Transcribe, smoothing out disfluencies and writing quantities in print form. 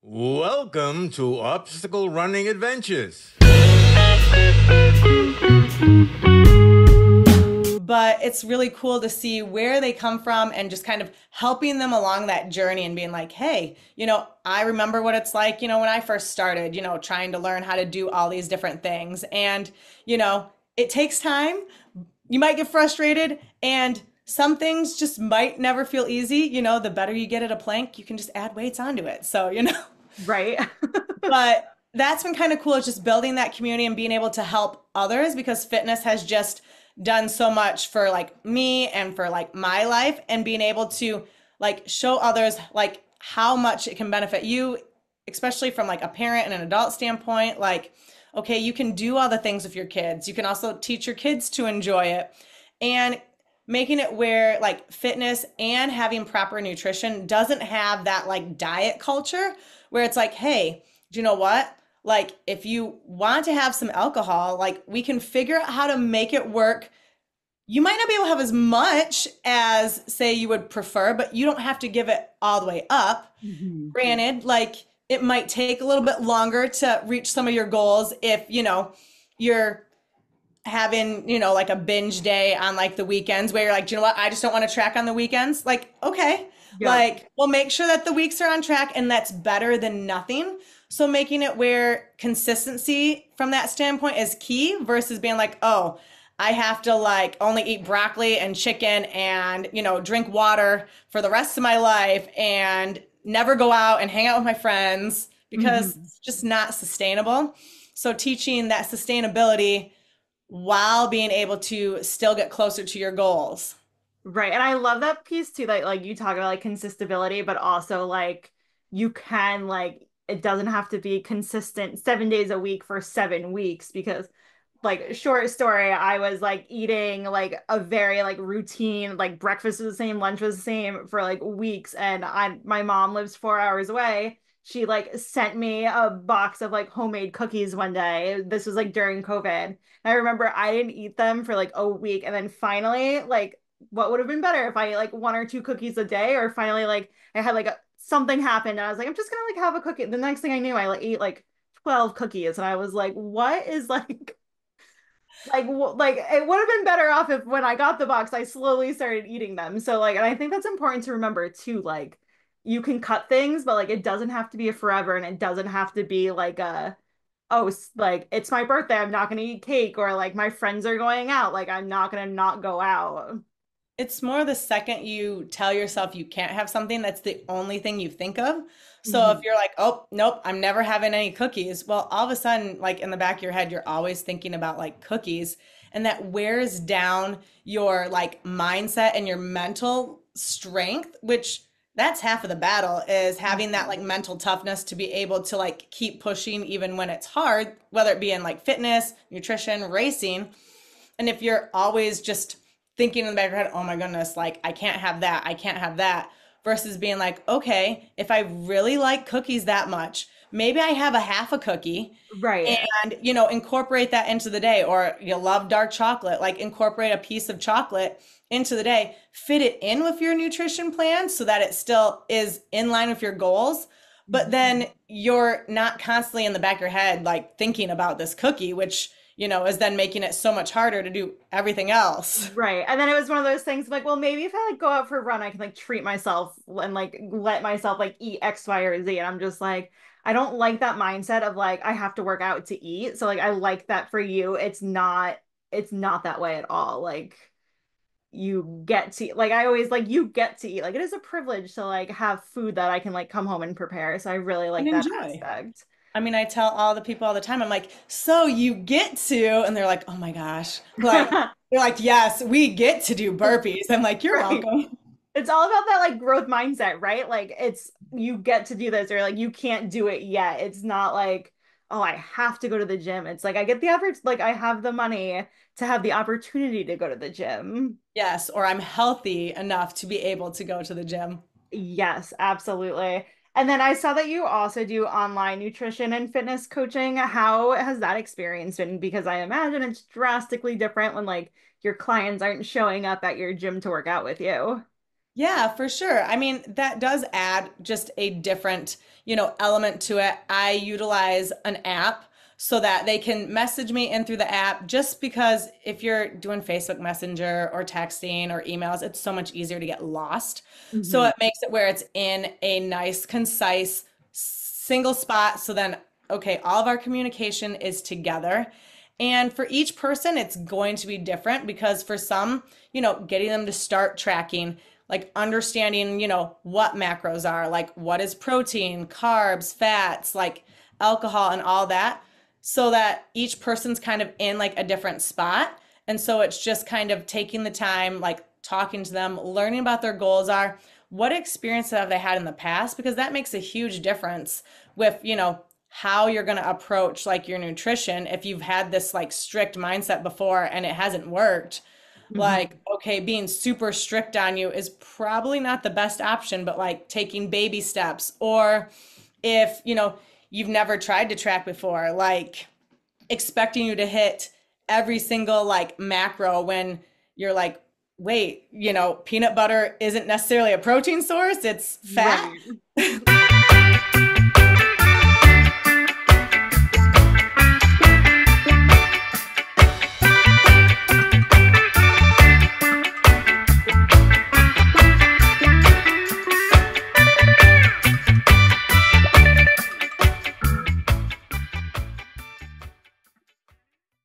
Welcome to Obstacle Running Adventures. But it's really cool to see where they come from and just kind of helping them along that journey and being like, hey, I remember what it's like, when I first started, trying to learn how to do all these different things. And, it takes time. You might get frustrated, and some things just might never feel easy. The better you get at a plank, you can just add weights onto it. So. Right. But that's been kind of cool. It's just building that community and being able to help others because fitness has just done so much for like me and for like my life and being able to like show others like how much it can benefit you, especially from like a parent and an adult standpoint. Like, okay, you can do all the things with your kids. You can also teach your kids to enjoy it and making it where like fitness and having proper nutrition doesn't have that like diet culture where it's like, hey, do you know what? Like, if you want to have some alcohol, like, we can figure out how to make it work. You might not be able to have as much as, say, you would prefer, but you don't have to give it all the way up. Mhm. Granted, like, it might take a little bit longer to reach some of your goals if, you're having, like a binge day on like the weekends where you're like, do you know what? I just don't want to track on the weekends. Like, okay, Yep. like we'll make sure that the weeks are on track and that's better than nothing. So making it where consistency from that standpoint is key versus being like, oh, I have to like only eat broccoli and chicken and, drink water for the rest of my life and never go out and hang out with my friends because Mhm. it's just not sustainable. So teaching that sustainability while being able to still get closer to your goals. Right. And I love that piece too, that like you talk about like consistibility, but also like you can like it doesn't have to be consistent 7 days a week for 7 weeks because like short story, I was like eating like a very like routine, like breakfast was the same, lunch was the same for like weeks. And my mom lives 4 hours away. She like sent me a box of like homemade cookies one day. This was like during COVID. And I remember I didn't eat them for like a week. And then finally, like what would have been better if I ate like one or two cookies a day, or finally like I had like something happened and I was like, I'm just gonna like have a cookie. The next thing I knew, I like ate like 12 cookies and I was like, what is like it would have been better off if when I got the box I slowly started eating them. So like, and I think that's important to remember too. Like you can cut things, but like it doesn't have to be a forever, and it doesn't have to be like a oh like it's my birthday, I'm not gonna eat cake, or like my friends are going out, like I'm not gonna not go out. It's more the second you tell yourself you can't have something, that's the only thing you think of. So if Mhm. you're like, oh, nope, I'm never having any cookies, well, all of a sudden, like in the back of your head, you're always thinking about like cookies, and that wears down your like mindset and your mental strength, which that's half of the battle is having that Mhm. like mental toughness to be able to like keep pushing even when it's hard, whether it be in like fitness, nutrition, racing. And if you're always just thinking in the back of your head, oh my goodness, like I can't have that, I can't have that, versus being like, okay, if I really like cookies that much, maybe I have a half a cookie Right. and, incorporate that into the day. Or you love dark chocolate, like incorporate a piece of chocolate into the day, fit it in with your nutrition plan so that it still is in line with your goals. But then Mhm. you're not constantly in the back of your head, like thinking about this cookie, which is then making it so much harder to do everything else. Right. And then it was one of those things like, well, maybe if I like go out for a run, I can like treat myself and like let myself like eat X, Y, or Z. And I'm just like, I don't like that mindset of like I have to work out to eat. So like I like that for you. It's not that way at all. Like you get to like I always like you get to eat. Like it is a privilege to like have food that I can like come home and prepare. So I really And like that enjoy. aspect. I mean, I tell all the people all the time, I'm like, so you get to, and they're like, oh my gosh. Like, they're like, yes, we get to do burpees. I'm like, you're Right. welcome. It's all about that like growth mindset, right? Like it's you get to do this, or like you can't do it yet. It's not like, oh, I have to go to the gym. It's like I get the effort, like I have the money to have the opportunity to go to the gym. Yes, or I'm healthy enough to be able to go to the gym. Yes, absolutely. And then I saw that you also do online nutrition and fitness coaching. How has that experience been? Because I imagine it's drastically different when like your clients aren't showing up at your gym to work out with you. Yeah, for sure. I mean, that does add just a different, element to it. I utilize an app so that they can message me in through the app just because if you're doing Facebook Messenger or texting or emails, it's so much easier to get lost. So Hmm. it makes it where it's in a nice, concise, single spot. So then, okay, all of our communication is together. And for each person, it's going to be different because for some, getting them to start tracking, like understanding, what macros are, like what is protein, carbs, fats, like alcohol and all that, so that each person's kind of in like a different spot. And so it's just kind of taking the time, like talking to them, learning about their goals are, what experience have they had in the past, because that makes a huge difference with, how you're going to approach like your nutrition if you've had this like strict mindset before and it hasn't worked. Like, Hmm. okay, being super strict on you is probably not the best option, but like taking baby steps, or if, you've never tried to track before, like expecting you to hit every single like macro when you're like, wait, peanut butter isn't necessarily a protein source, it's fat. Right.